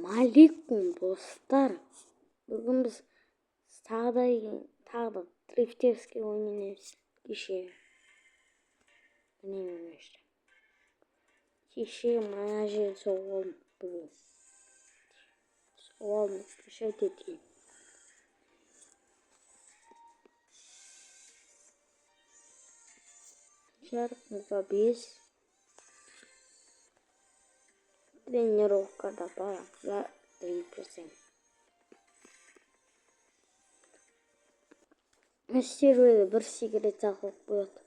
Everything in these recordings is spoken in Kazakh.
Ассалаумағалейкум достар. Бүгін біз тағы дрифтерский ойнаймыз. Кеше мына жер соғылып бүгін. Соғылып кішет етейін. Жарқымызға 5. Тренировкада бар. За 3%. Серверде бір сигарет сақылып қояды.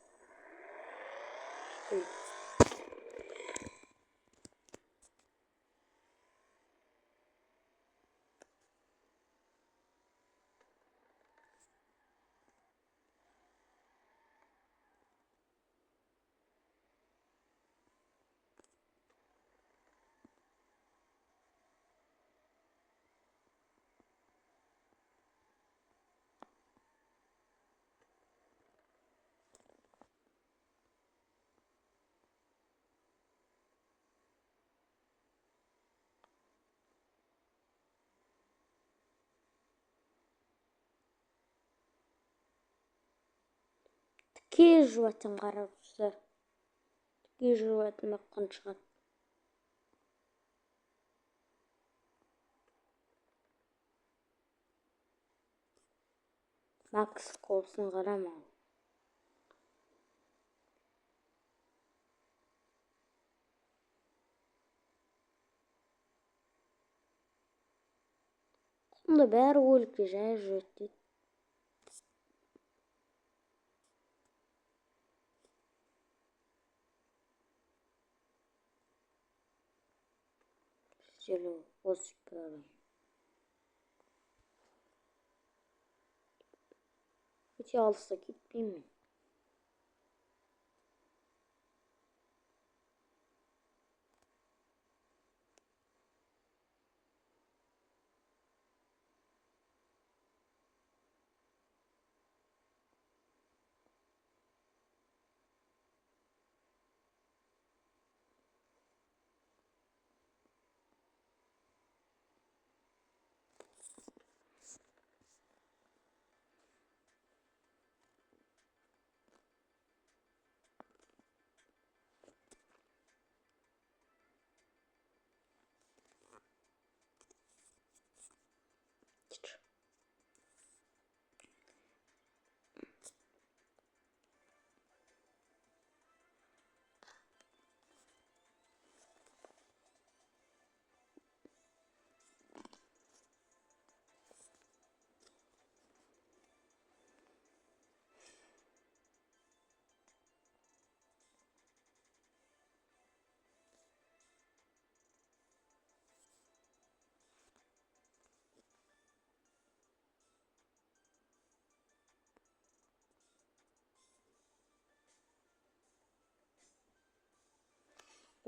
Тіке жуатын қарап жүрсі. Тіке жуатын аққан шығады. Макс қолсын қарама. Сонда бәрі өлікке жай жүреді дейді. Желі қосып барам. Өте алыста кетпеймін.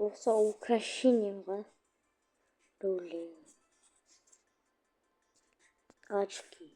Осы украшениеға рулеймін. Очки.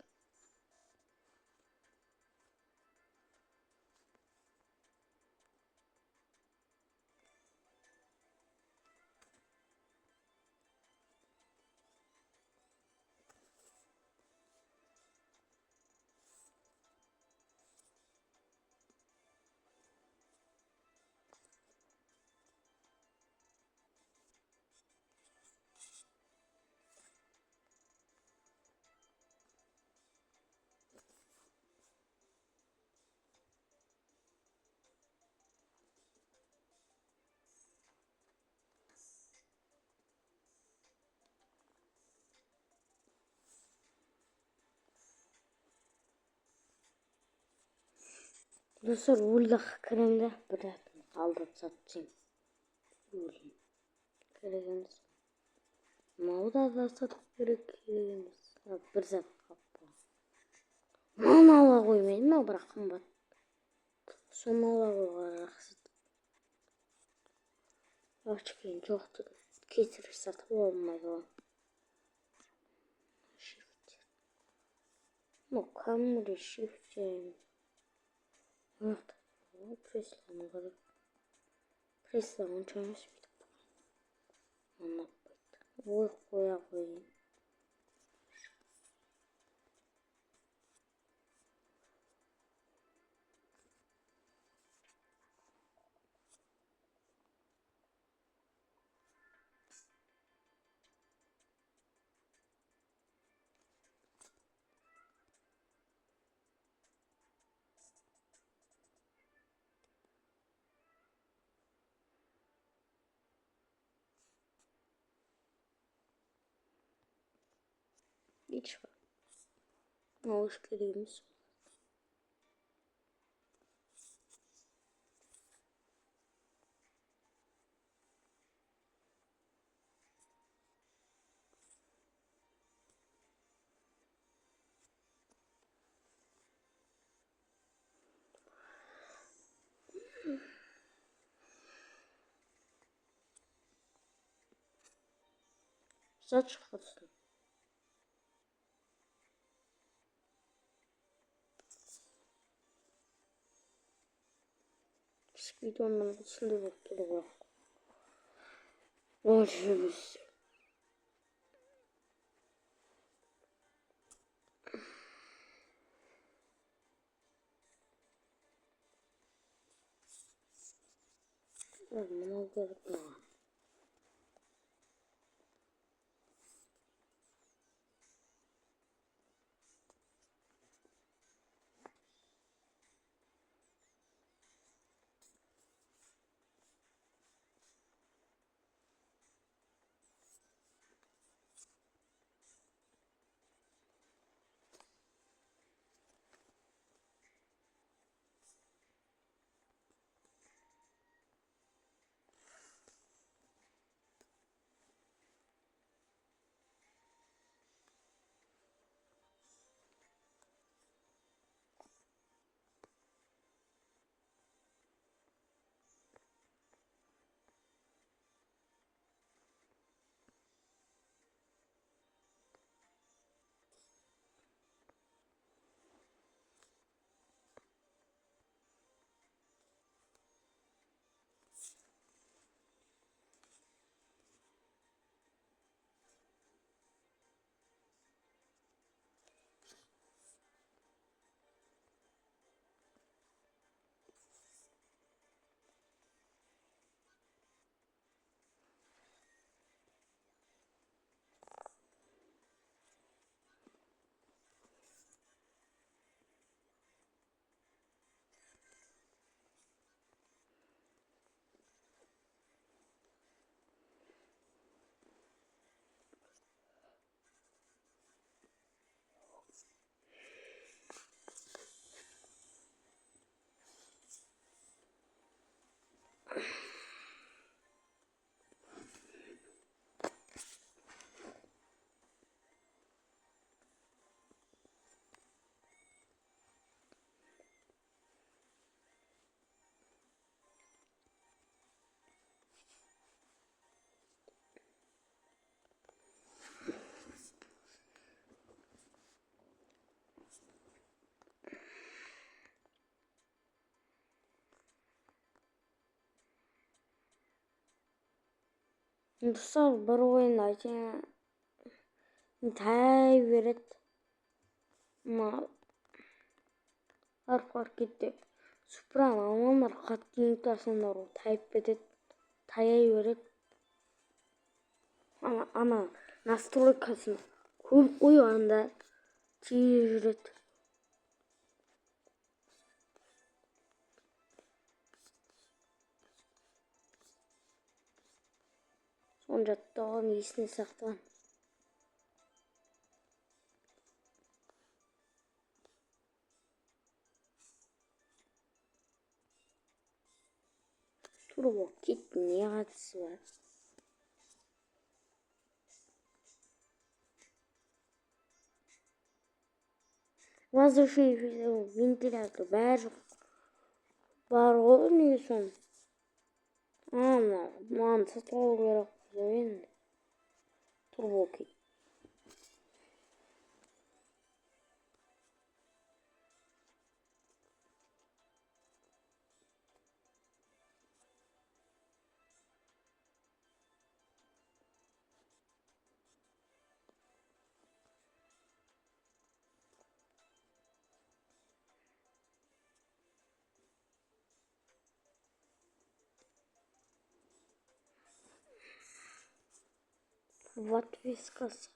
Достар, өлдіқ кірімді бір әтін алдып сатсың. Өлін. Керегіміз. Мауда да сатып керегіміз. Бір зат қаппа. Маны ала қоймайды ма, бірақ қымбат. Соны ала қойға рақсат. Очкейін жоқты кетіріп сатып алмайды. Шифтер. Ну, камері шифтер. Пресланы қадап. Пресланы чамас бетіп. Анап байды. Ой, қоя қойды. гэж нөөшгөр юмс. Such person. Speedrun sınırı var. Görüşürüz. Buna gerek yok. Dostlar bu oyunda Tayveret ma fark etti. Suprama onlar katkin tasınları Tayveret ama настройкасын көп қой анда тие жүреді. Соны жаттаған есіне сақтаған. Турбо кит не қатысы бар? Воздушный вентилятор бәрі бар ғой не сон. Маған сатып алу керек енді. Турбо кит. Подпискасы.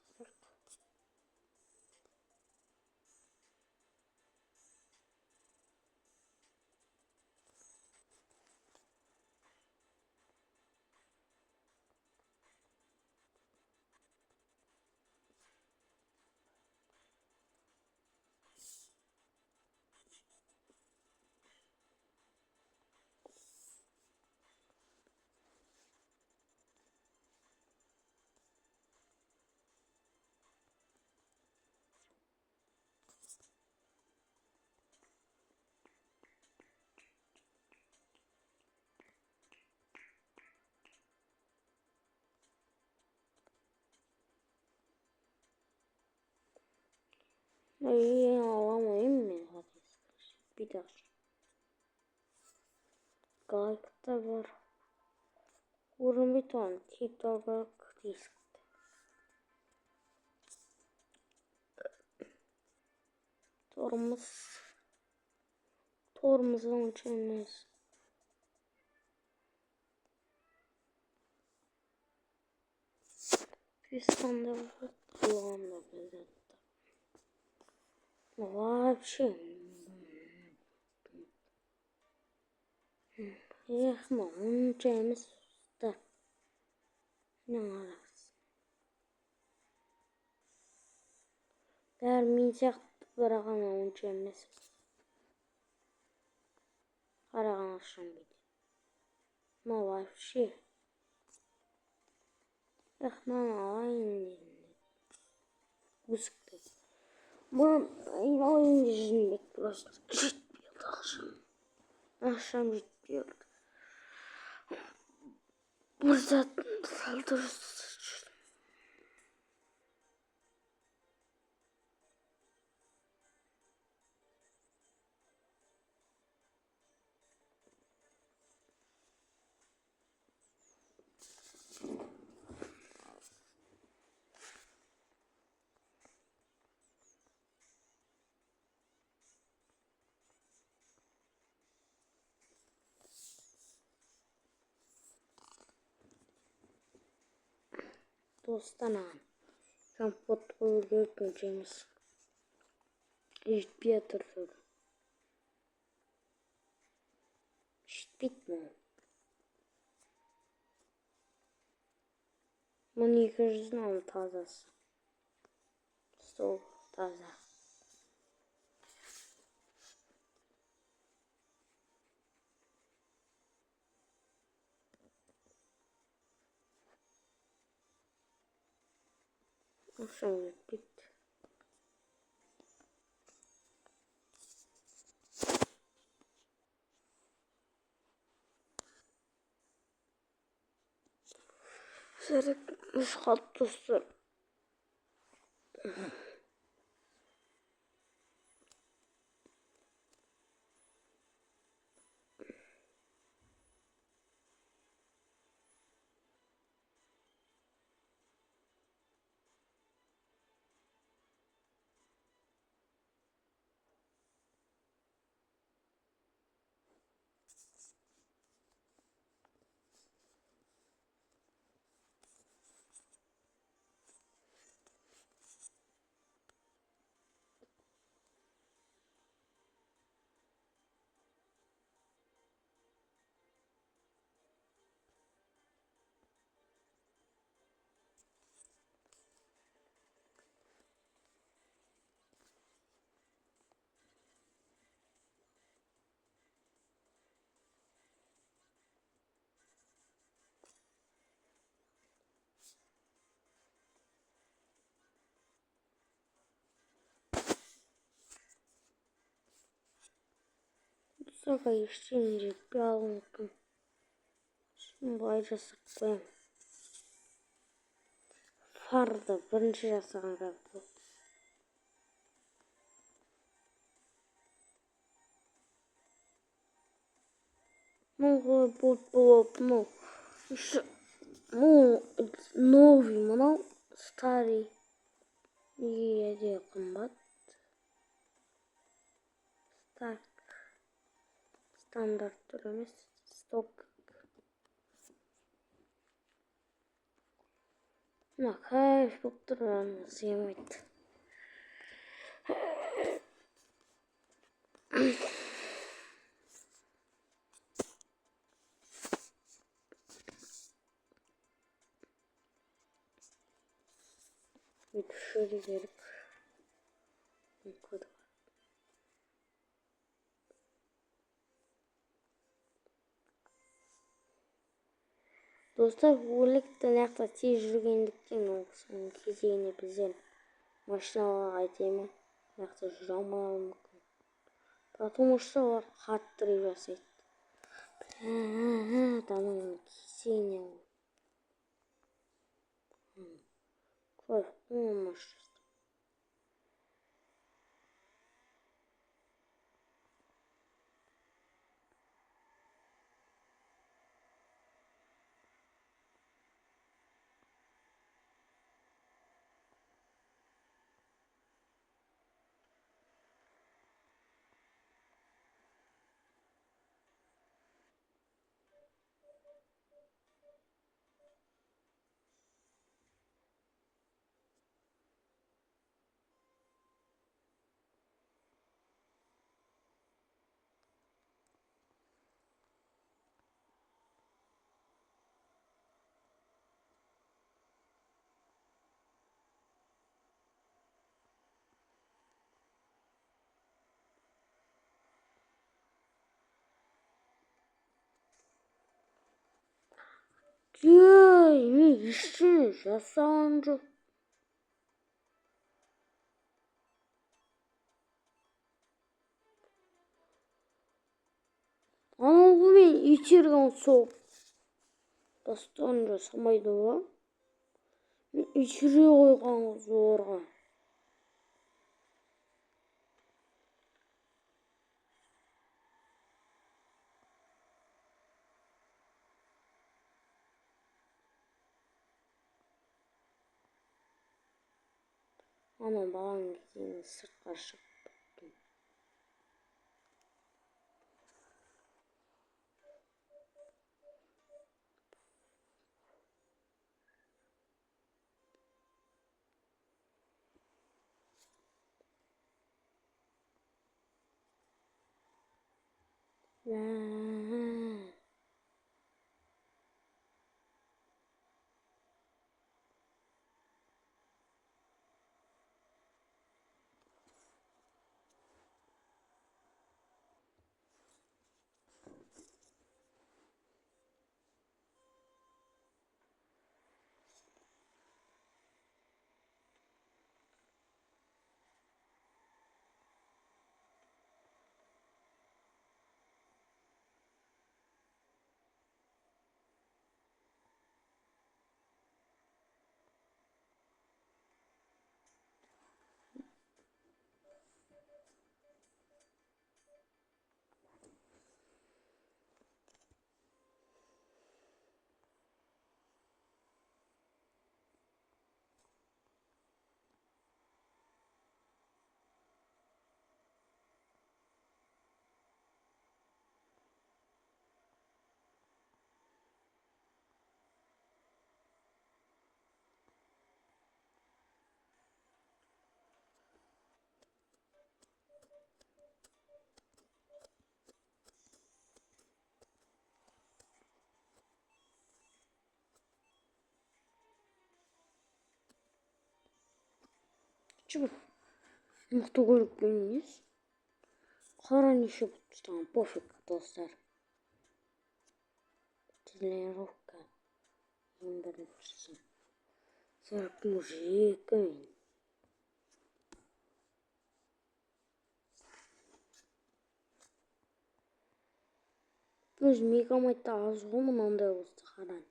Bir daha. Gayet var. Vurun bir tane. TikTok'a disk. Torumuzun içimiz. Fistan'da kulağımda böyle. Вообще. Onun içimiz da. Ne arası? Vermeyecek bırakan onun içimiz. Karakan akşam bir. Вообще. Aynı. Müzik. Bu oyun yüzünde burası ciddiyordu akşam. Akşam ciddiyordu. Burada saldırısı. Dostana. Sen futbolu görmeyeceğimiz. Hiçbir yatırıyor. İşte bitmiyor. Bunu yıkırsın ama tazası. Soğuk taze. Akşam bitti. Serek ışık dostlar. Sonra işince bir aldım. Şimdi ayrıca sıklayayım. Farda birinci yasağı yaptı. Ну, новый манал, старый и один комбат. Так, стандарт түріміз стоп. Кайф болып тұрған сүйемейді. Bir şöyle verip koyduk. Dostlar өлікті нақта тез жүргендіктен оқысын кезегіне бізден машиналарға айтайын нақта жүре алмауы мүмкін. Потому что олар қатты жасайды. Тамам кезегіне қой, машинасы. işin yasancı. Ama bu beni içirgen soğuk. Dastanca samaydı o. İçiriyor koygan zorga. Ama bağın gittiğini sırt karışık. Чего? Мықты көріп келмейсіз? Қара неше болып тастаған, пофиг, достар. Тренировка. Ең біріншісі. 42 min. Өз мегабайтта аз ғой мынандай болса қаран.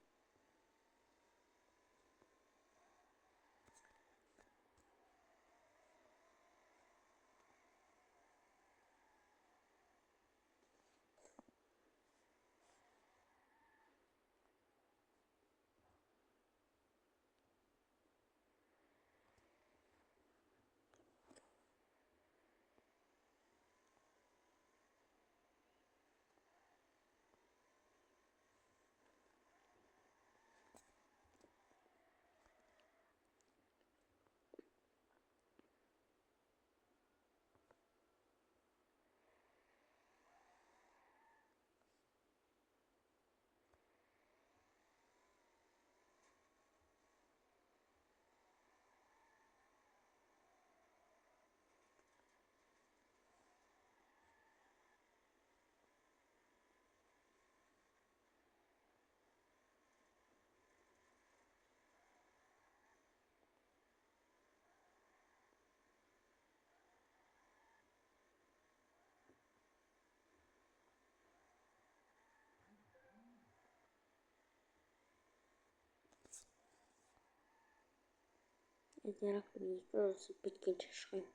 Эдерак екі ұрысып біткенше шығайын.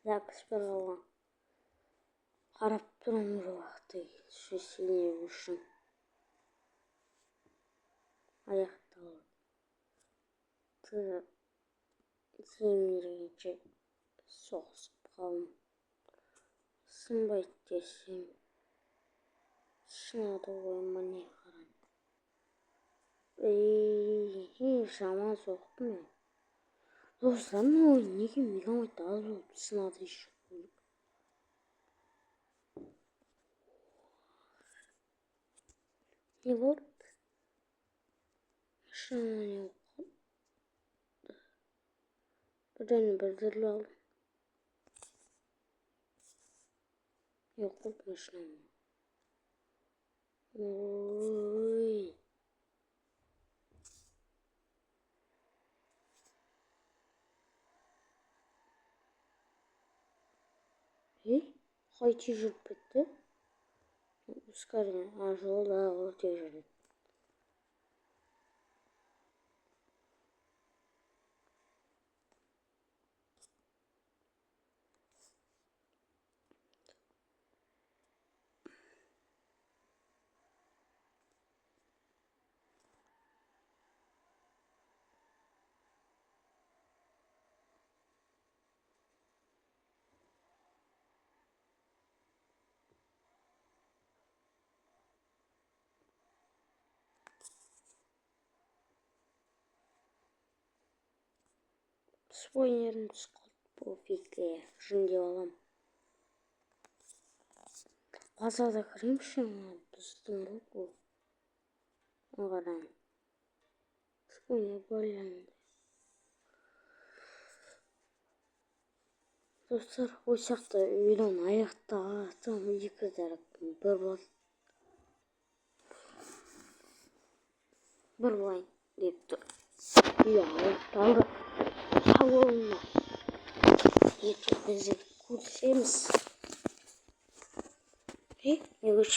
Запись бір алған. Қарап тұрмын бір уақытта сүйсіне үшін. Аяқталды. Теміргенше соғысып қалдым. Сынбайды десем. Шынады ойыма не қаран. Жаман соқтым мен. Достар, мынау неге мегабайт аз болып сынады еще. Не болды? Машина не болды. Бірден білдіріліп алдым. Yok болды машинам. Ой. Хайчи жүріп кетті. Ускорение. Жолда өте жүрді. Спойнерім түсіп пофигке жөндеп алам. Базада кіремші біздің бұл. Оғарам. Спойнер бөлінді. Достар, осяқты үйдің аяқтағы там екі дәрік бір болды. Бір болайын деп тұр. Үй аяқталды. Салонына. Ертең бізді көрсеміз. Не көшіп